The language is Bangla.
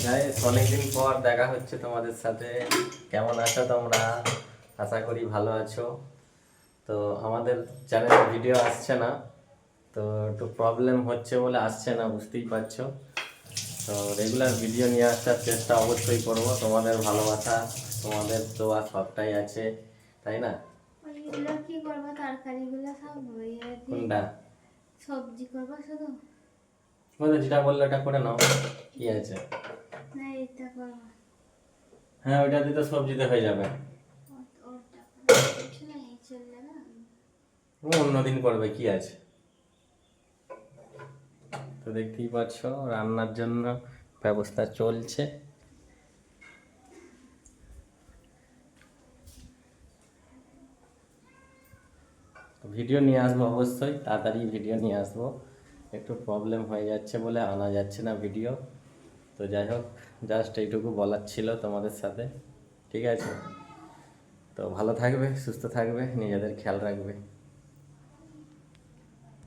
গাইস, অনেকদিন পর দেখা হচ্ছে তোমাদের সাথে। কেমন আছো তোমরা? আশা করি ভালো আছো। তো আমাদের চ্যানেলে ভিডিও আসছে না, তো একটু প্রবলেম হচ্ছে বলে আসছে না, বুঝতেই পারছো। তো রেগুলার ভিডিও নিয়ে আসার চেষ্টা অবশ্যই করব। তোমাদের ভালোবাসা, তোমাদের দোয়া সবটাই আছে, তাই না? ওইগুলো কি করবো? তরকারিগুলো সব হয়ে দিয়ে কোনটা? সবজি করবো শুধু। তোমাদের যেটা বললো ওটা করে নাও, কি আছে। না, এটা করবো। হ্যাঁ, ওইটা দিয়ে তো সবজিতে হয়ে যাবে। ওটা করবো, কিছু না, এই চললে না। অন্যদিন করবে, কি আছে। তো দেখতেই পাচ্ছ রান্নার জন্য ব্যবস্থা চলছে। ভিডিও নিয়ে আসবো অবশ্যই, তাড়াতাড়ি ভিডিও নিয়ে আসবো। একটু প্রবলেম হয়ে যাচ্ছে বলে আনা যাচ্ছে না ভিডিও। তো যাই হোক, জাস্ট এইটুকু বলার ছিল তোমাদের সাথে, ঠিক আছে? তো ভালো থাকবে, সুস্থ থাকবে, নিজেদের খেয়াল রাখবে।